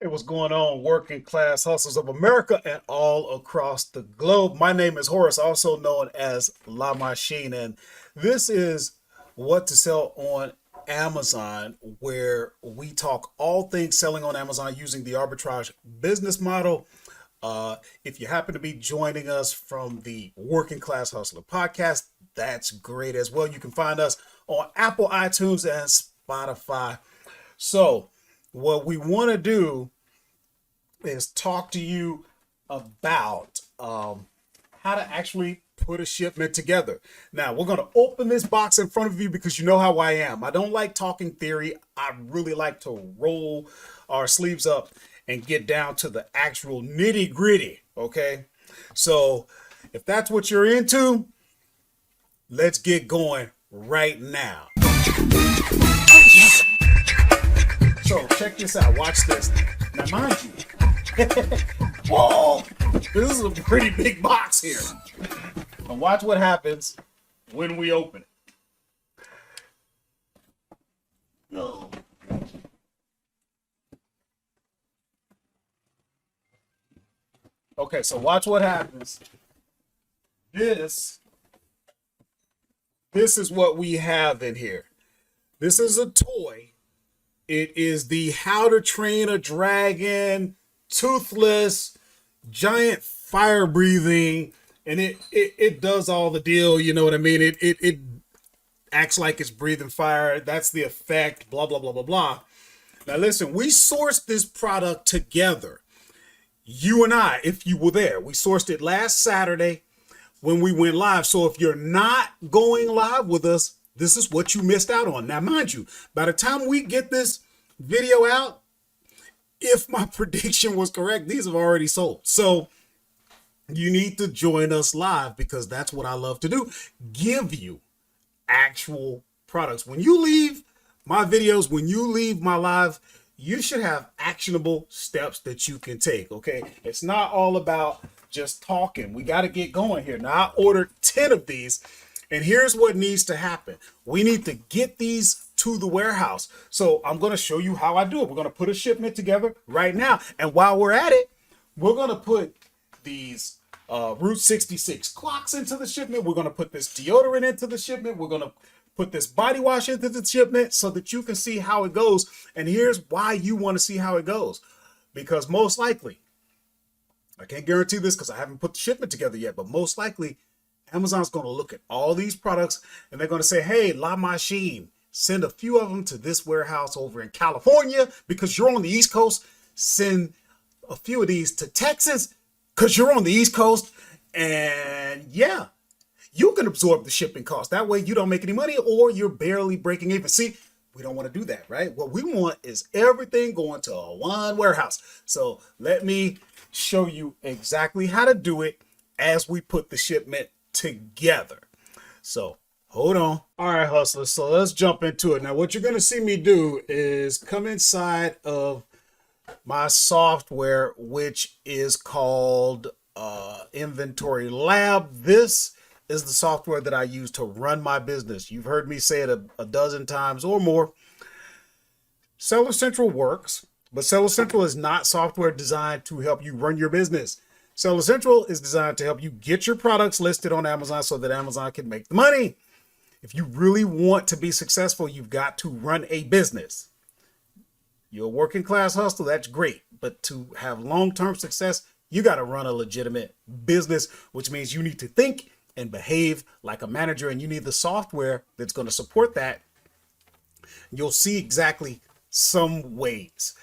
Hey, what's going on, working class hustlers of America and all across the globe? My name is Horace, also known as La Machine, and this is What to Sell on Amazon, where we talk all things selling on Amazon using the arbitrage business model. If you happen to be joining us from the Working Class Hustler podcast, that's great as well. You can find us on Apple, iTunes, and Spotify. So, what we want to do is talk to you about how to actually put a shipment together. Now, we're going to open this box in front of you because you know how I am. I don't like talking theory. I really like to roll our sleeves up and get down to the actual nitty gritty. Okay. So if that's what you're into, let's get going right now. So check this out. Watch this. Now, mind you, whoa, this is a pretty big box here. And watch what happens when we open it. No. Okay, so watch what happens. This is what we have in here. This is a toy. It is the How to Train a Dragon toothless giant fire breathing, and it does all the deal. You know what I mean? It acts like it's breathing fire. That's the effect. Blah blah blah blah blah. Now listen, we sourced this product together. You and I, if you were there, we sourced it last Saturday when we went live. So if you're not going live with us, this is what you missed out on. Now, mind you, by the time we get this video out, if my prediction was correct, these have already sold. So you need to join us live because that's what I love to do. Give you actual products. When you leave my videos, when you leave my live, you should have actionable steps that you can take. Okay. It's not all about just talking. We got to get going here. Now, I ordered 10 of these, and here's what needs to happen. We need to get these to the warehouse. So I'm going to show you how I do it. We're going to put a shipment together right now. And while we're at it, we're going to put these Route 66 clocks into the shipment. We're going to put this deodorant into the shipment. We're going to put this body wash into the shipment so that you can see how it goes. And here's why you want to see how it goes. Because most likely, I can't guarantee this because I haven't put the shipment together yet, but most likely Amazon's going to look at all these products and they're going to say, hey, La Machine, send a few of them to this warehouse over in California because you're on the East Coast. Send a few of these to Texas because you're on the East Coast. And yeah, you can absorb the shipping cost. That way you don't make any money or you're barely breaking even. See, we don't want to do that, right? What we want is everything going to one warehouse. So let me show you exactly how to do it as we put the shipment together. So hold on. All right, hustlers. So let's jump into it. Now, what you're going to see me do is come inside of my software, which is called InventoryLab. This is the software that I use to run my business. You've heard me say it a dozen times or more. Seller Central works, but Seller Central is not software designed to help you run your business. Seller Central is designed to help you get your products listed on Amazon so that Amazon can make the money. If you really want to be successful, you've got to run a business. You're a working class hustler, that's great. But to have long-term success, you got to run a legitimate business, which means you need to think and behave like a manager, and you need the software that's going to support that. You'll see exactly some ways.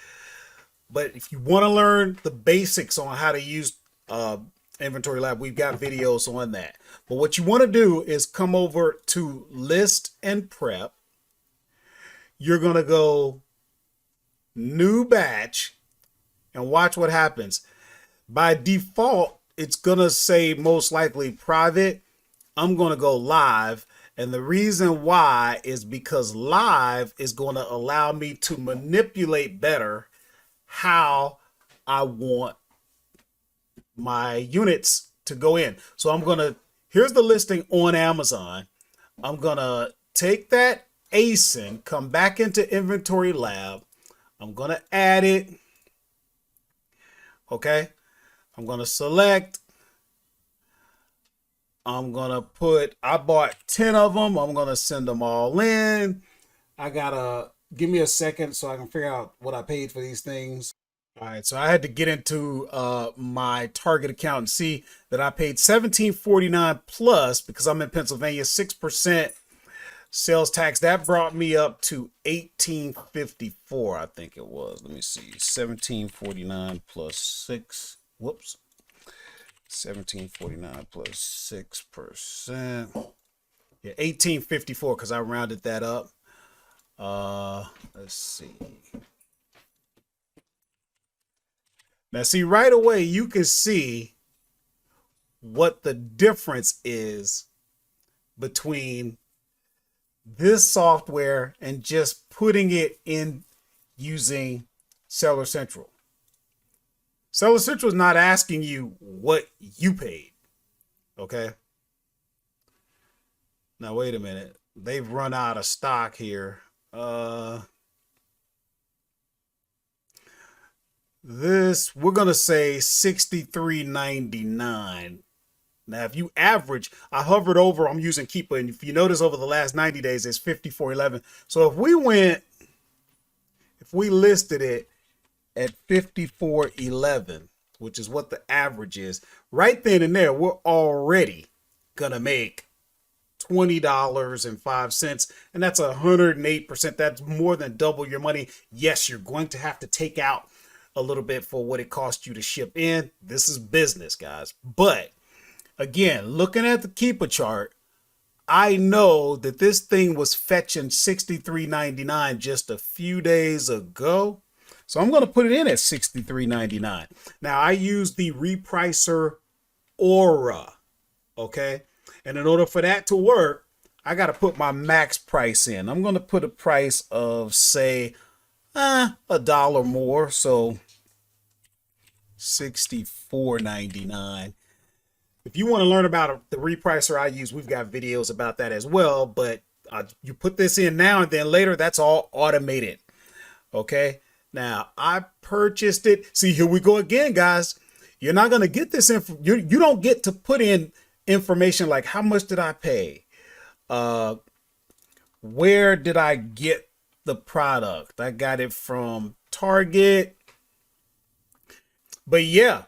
But if you want to learn the basics on how to use InventoryLab, we've got videos on that. But what you want to do is come over to List and Prep. You're going to go New Batch and watch what happens. By default, it's going to say most likely private. I'm going to go live. And the reason why is because live is going to allow me to manipulate better how I want my units to go in. So here's the listing on Amazon. I'm going to take that ASIN, come back into InventoryLab. I'm going to add it. Okay. I'm going to select. I'm going to put, I bought 10 of them. I'm going to send them all in. I got to give me a second so I can figure out what I paid for these things. All right, so I had to get into my Target account and see that I paid $17.49 plus because I'm in Pennsylvania, 6% sales tax. That brought me up to $18.54, I think it was. Let me see, $17.49 plus 6. Whoops, $17.49 plus 6%. Yeah, $18.54 because I rounded that up. Let's see. Now, see, right away, you can see what the difference is between this software and just putting it in using Seller Central. Seller Central is not asking you what you paid. Okay. Now, wait a minute. They've run out of stock here. This, we're going to say $63.99. Now, if you average, I hovered over, I'm using Keepa, and if you notice over the last 90 days, it's $54.11. So if we listed it at $54.11, which is what the average is, right then and there, we're already going to make $20.05, and that's 108%. That's more than double your money. Yes, you're going to have to take out a little bit for what it cost you to ship in. This is business, guys. But again, looking at the Keepa chart, I know that this thing was fetching $63.99 just a few days ago. So I'm going to put it in at $63.99. Now, I use the repricer Aura, okay? And in order for that to work, I got to put my max price in. I'm going to put a price of, say, $1 more, so $64.99. If you want to learn about the repricer I use, we've got videos about that as well. But you put this in now and then later, that's all automated. Okay. Now I purchased it. See, here we go again, guys. You're not going to get this info. You don't get to put in information like how much did I pay? Where did I get the product? I got it from Target. But yeah,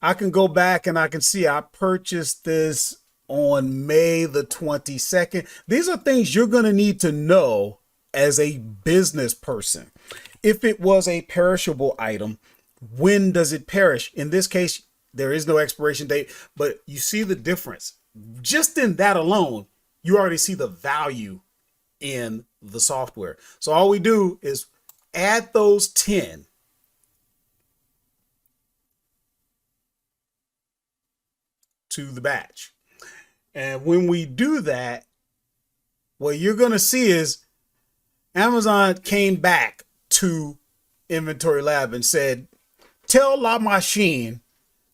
I can go back and I can see I purchased this on May the 22nd. These are things you're going to need to know as a business person. If it was a perishable item, when does it perish? In this case, there is no expiration date, but you see the difference. Just in that alone, you already see the value in the software. So all we do is add those 10 to the batch. And when we do that, what you're going to see is Amazon came back to InventoryLab and said, tell La Machine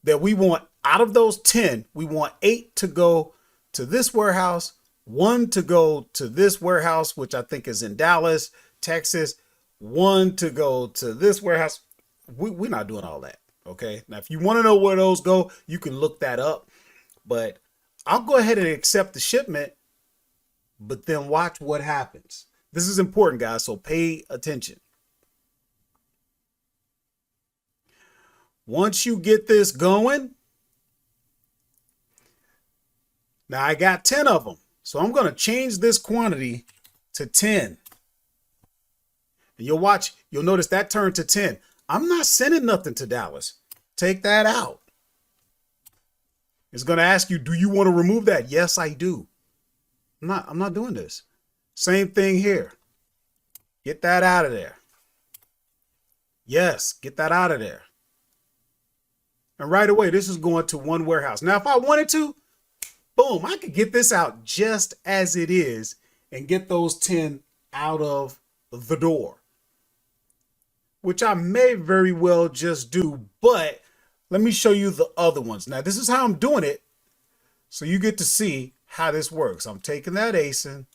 that we want, out of those 10, we want 8 to go to this warehouse, 1 to go to this warehouse, which I think is in Dallas, Texas, 1 to go to this warehouse. We're not doing all that. Okay. Now, if you want to know where those go, you can look that up, but I'll go ahead and accept the shipment, but then watch what happens. This is important, guys, so pay attention. Once you get this going, now I got 10 of them. So I'm going to change this quantity to 10. And you'll watch, you'll notice that turned to 10. I'm not sending nothing to Dallas. Take that out. It's going to ask you, do you want to remove that? Yes, I do. I'm not doing this. Same thing here. Get that out of there. Yes, get that out of there. And right away, this is going to one warehouse. Now, if I wanted to, boom, I could get this out just as it is and get those 10 out of the door, which I may very well just do. But let me show you the other ones. Now, this is how I'm doing it, so you get to see how this works. I'm taking that ASIN,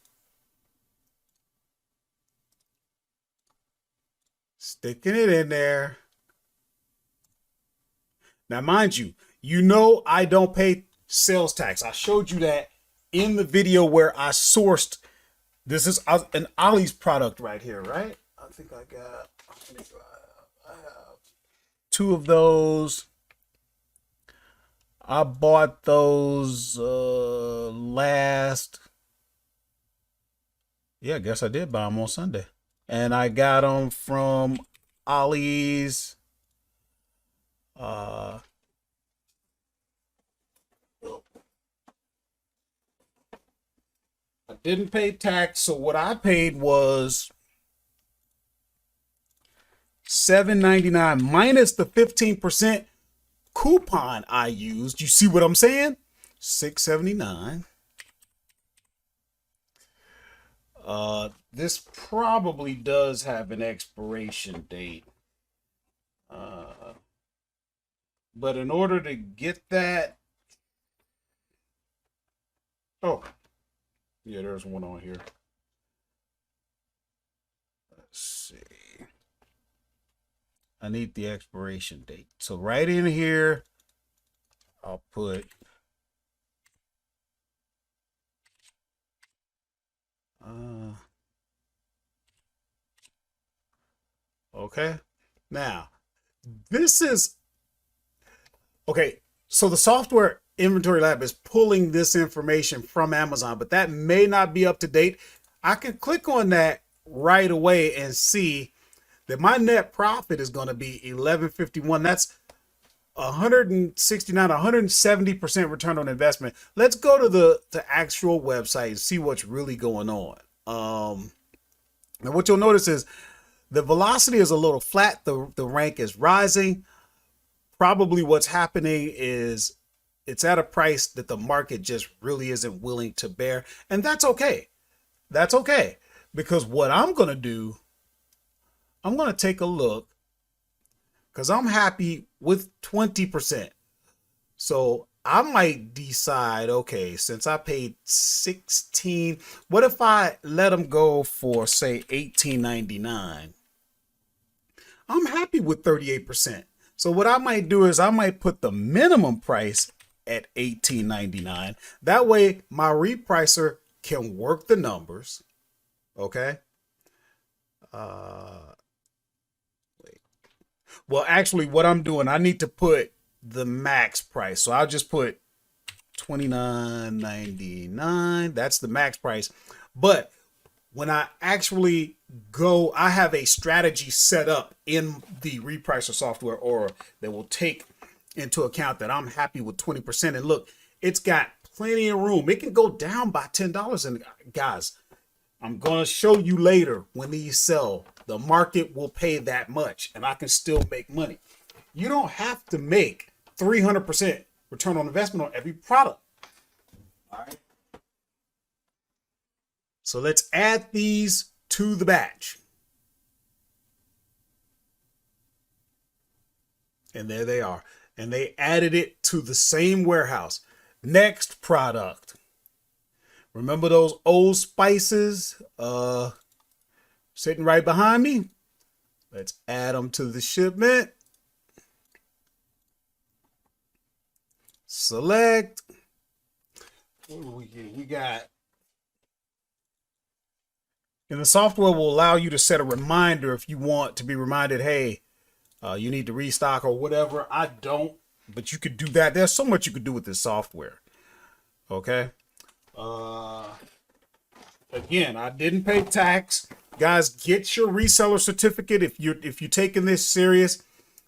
sticking it in there. Now, mind you, you know I don't pay sales tax. I showed you that in the video where I sourced. This is an Ollie's product right here, right? I think I have two of those. I bought those last. Yeah, I guess I did buy them on Sunday. And I got them from Ollie's. I didn't pay tax, so what I paid was $7.99 minus the 15% coupon I used. You see what I'm saying? $6.79. This probably does have an expiration date. But in order to get that, oh, yeah, there's one on here. Let's see. I need the expiration date. So right in here, I'll put okay. Now, this is okay. So the software InventoryLab is pulling this information from Amazon, but that may not be up to date. I can click on that right away and see that my net profit is going to be $11.51. That's 169, 170% return on investment. Let's go to the actual website and see what's really going on. And what you'll notice is the velocity is a little flat. The rank is rising. Probably what's happening is it's at a price that the market just really isn't willing to bear. And that's okay. That's okay. Because what I'm going to do, I'm going to take a look because I'm happy with 20%. So I might decide, okay, since I paid 16, what if I let them go for say $18.99? I'm happy with 38%. So what I might do is I might put the minimum price at $18.99. That way my repricer can work the numbers. Okay. Wait. Well, actually what I'm doing, I need to put the max price. So I'll just put $29.99. That's the max price. But when I actually go, I have a strategy set up in the repricer software or that will take into account that I'm happy with 20%. And look, it's got plenty of room. It can go down by $10. And guys, I'm going to show you later when these sell, the market will pay that much and I can still make money. You don't have to make 300% return on investment on every product. All right. So let's add these to the batch. And there they are. And they added it to the same warehouse. Next product. Remember those Old Spices sitting right behind me? Let's add them to the shipment. Select. What do we get? We got. And the software will allow you to set a reminder if you want to be reminded, hey, you need to restock or whatever. I don't, but you could do that. There's so much you could do with this software. Okay. Again, I didn't pay tax. Guys, get your reseller certificate if you're taking this serious.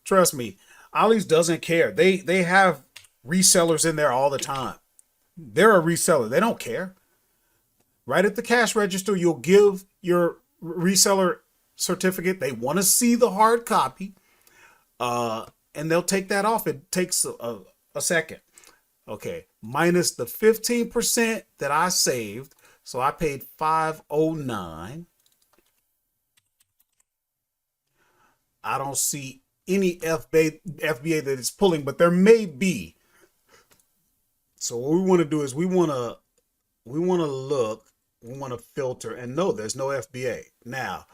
Trust me, Ollie's doesn't care. They have resellers in there all the time. They're a reseller. They don't care. Right at the cash register, you'll give your reseller certificate. They want to see the hard copy, and they'll take that off. It takes a second. Okay, minus the 15% that I saved. So I paid $509. I don't see any FBA that is pulling, but there may be. So what we want to do is we want to look, we want to filter, and no, there's no FBA. Now,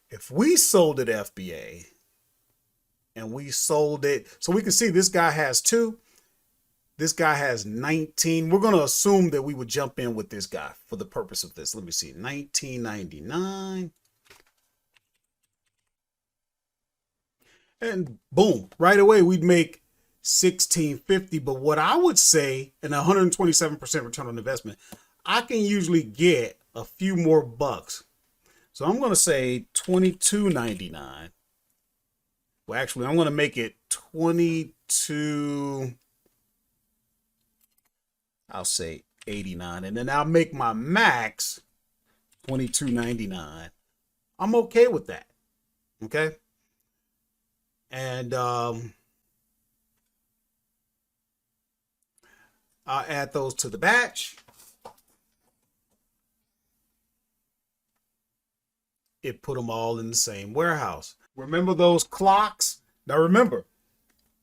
if we sold it FBA, and we sold it. So we can see this guy has 2. This guy has 19. We're going to assume that we would jump in with this guy for the purpose of this. Let me see. 19.99. And boom, right away we'd make 16.50. But what I would say, and 127% return on investment, I can usually get a few more bucks. So I'm going to say 22.99. Well, actually, I'm going to make it 22. I'll say 89, and then I'll make my max 22.99. I'm okay with that. Okay. And I'll add those to the batch. It put them all in the same warehouse. Remember those clocks? Now remember,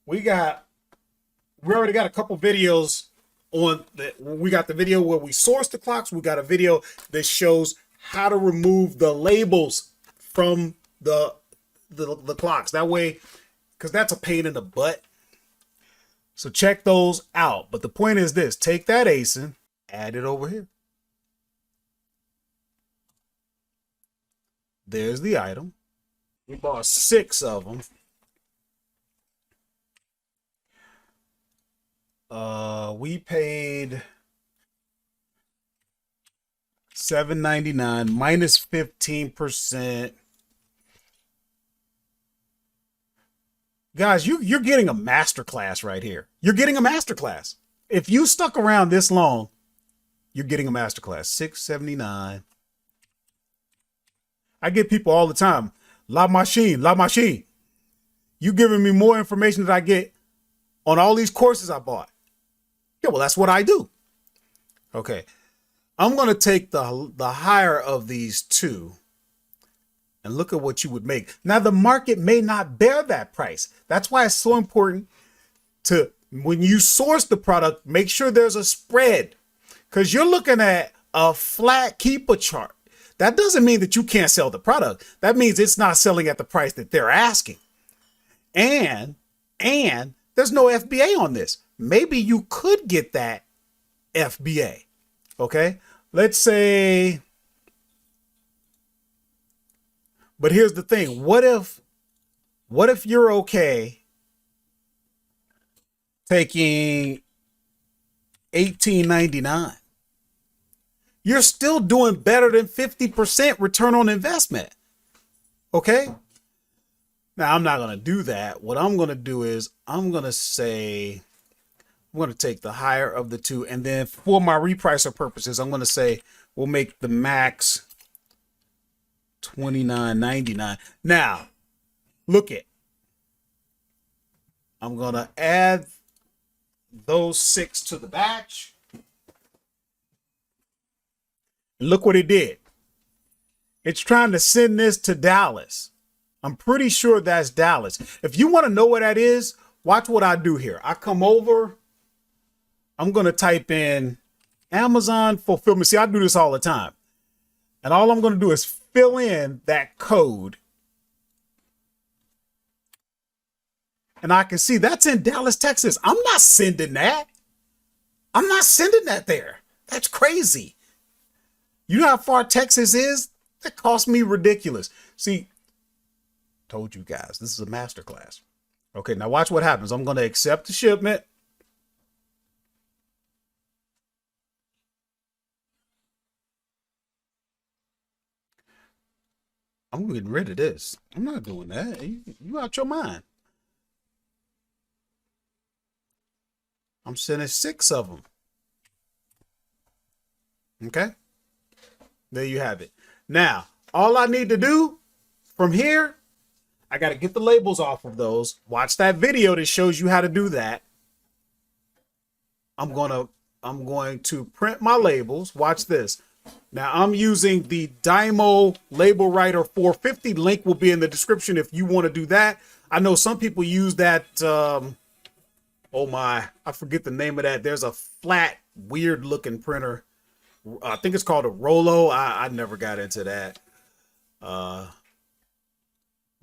we already got a couple videos on that. We got the video where we source the clocks. We got a video that shows how to remove the labels from the clocks. That way, because that's a pain in the butt. So check those out. But the point is this: take that ASIN, add it over here. There's the item. We bought 6 of them. We paid $7.99 minus 15%. Guys, you're getting a masterclass right here. You're getting a masterclass. If you stuck around this long, you're getting a masterclass. $6.79. I get people all the time. La machine. You giving me more information than I get on all these courses I bought. Yeah, well, that's what I do. Okay. I'm going to take the higher of these 2 and look at what you would make. Now, the market may not bear that price. That's why it's so important to, when you source the product, make sure there's a spread, because you're looking at a flat keeper chart. That doesn't mean that you can't sell the product. That means it's not selling at the price that they're asking. And there's no FBA on this. Maybe you could get that FBA. Okay. Let's say, but here's the thing. What if you're okay taking $18.99? You're still doing better than 50% return on investment. Okay. Now, I'm not going to do that. What I'm going to do is I'm going to take the higher of the 2. And then for my repricer purposes, I'm going to say we'll make the max $29.99. Now, look it. I'm going to add those 6 to the batch. And look what it did. It's trying to send this to Dallas. I'm pretty sure that's Dallas. If you want to know what that is, watch what I do here. I come over. I'm going to type in Amazon fulfillment. See, I do this all the time. And all I'm going to do is fill in that code. And I can see that's in Dallas, Texas. I'm not sending that. I'm not sending that there. That's crazy. You know how far Texas is? That cost me ridiculous. See, told you guys, this is a masterclass. Okay, now watch what happens. I'm going to accept the shipment. I'm getting rid of this. I'm not doing that. You out your mind. I'm sending 6 of them. Okay. There you have it. Now, all I need to do from here, I got to get the labels off of those. Watch that video that shows you how to do that. I'm going to print my labels. Watch this. Now I'm using the Dymo Label Writer 450. Link will be in the description if you want to do that. I know some people use that. Oh my, I forget the name of that. There's a flat, weird looking printer. I think it's called a Rollo. I never got into that.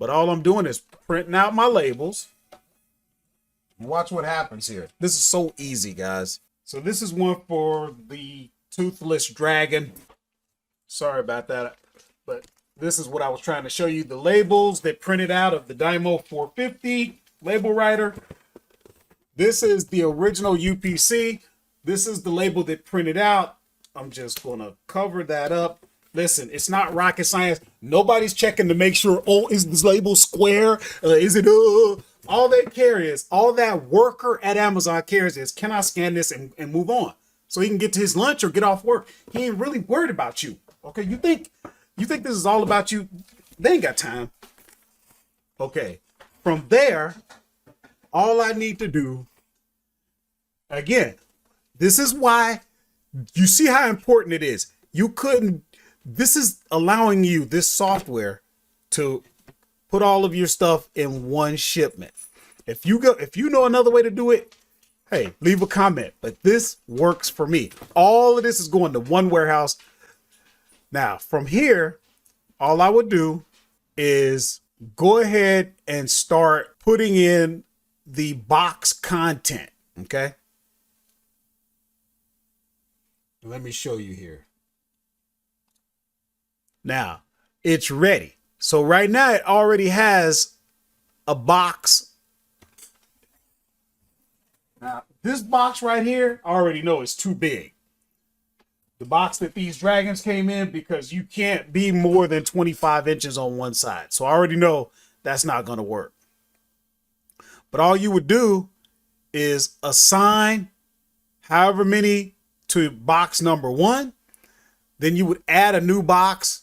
But all I'm doing is printing out my labels. Watch what happens here. This is so easy, guys. So this is one for the toothless dragon. Sorry about that, but this is what I was trying to show you. The labels that printed out of the Dymo 450 label writer. This is the original UPC. This is the label that printed out. I'm just going to cover that up. Listen, it's not rocket science. Nobody's checking to make sure, oh, is this label square? Is it, all they care is, all that worker at Amazon cares is, can I scan this and move on? So he can get to his lunch or get off work. He ain't really worried about you. Okay, you think this is all about you? They ain't got time. Okay, from there, all I need to do, again, this is why you see how important it is. This is allowing you, this software, to put all of your stuff in one shipment. If you know another way to do it, hey, leave a comment. But this works for me. All of this is going to one warehouse. Now, from here, all I would do is go ahead and start putting in the box content. Okay. Let me show you here. Now, it's ready. So right now it already has a box. Now, this box right here, I already know is too big. The box that these dragons came in, because you can't be more than 25 inches on one side. So I already know that's not going to work. But all you would do is assign however many to box number 1. Then you would add a new box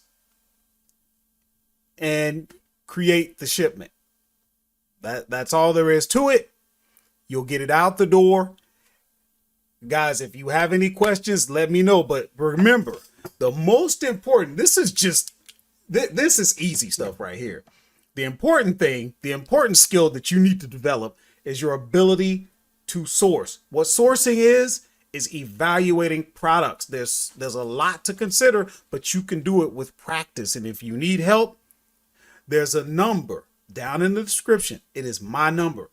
and create the shipment. That's all there is to it. You'll get it out the door. Guys, if you have any questions, let me know. But remember, the most important, this is easy stuff right here. The important thing, the important skill that you need to develop is your ability to source. What sourcing is evaluating products. There's a lot to consider, but you can do it with practice. And if you need help, there's a number down in the description. It is my number.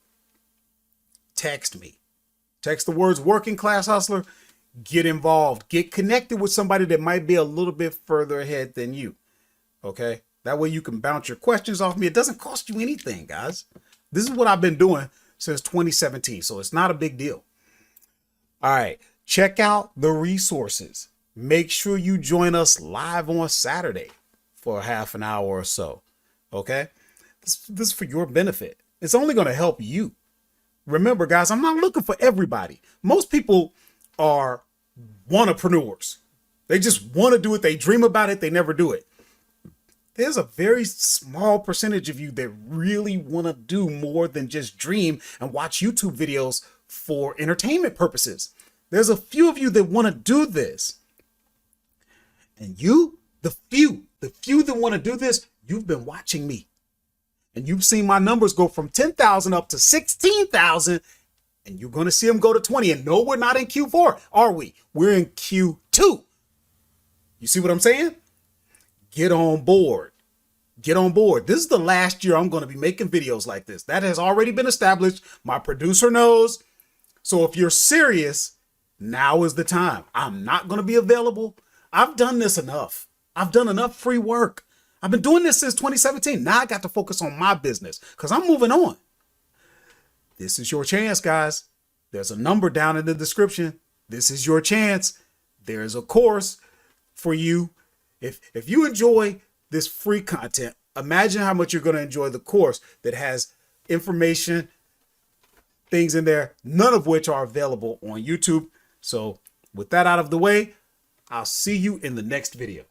Text me. Text the words working class hustler. Get involved. Get connected with somebody that might be a little bit further ahead than you. Okay? That way you can bounce your questions off me. It doesn't cost you anything, guys. This is what I've been doing since 2017, so it's not a big deal. All right. Check out the resources. Make sure you join us live on Saturday for half an hour or so. Okay? This is for your benefit. It's only going to help you. Remember, guys, I'm not looking for everybody. Most people are wannapreneurs. They just want to do it. They dream about it. They never do it. There's a very small percentage of you that really want to do more than just dream and watch YouTube videos for entertainment purposes. There's a few of you that want to do this. And you, the few that want to do this, you've been watching me. And you've seen my numbers go from 10,000 up to 16,000. And you're going to see them go to 20. And no, we're not in Q4, are we? We're in Q2. You see what I'm saying? Get on board. Get on board. This is the last year I'm going to be making videos like this. That has already been established. My producer knows. So if you're serious, now is the time. I'm not going to be available. I've done this enough. I've done enough free work. I've been doing this since 2017. Now I got to focus on my business because I'm moving on. This is your chance, guys. There's a number down in the description. This is your chance. There's a course for you. If you enjoy this free content, imagine how much you're going to enjoy the course that has information, things in there, none of which are available on YouTube. So with that out of the way, I'll see you in the next video.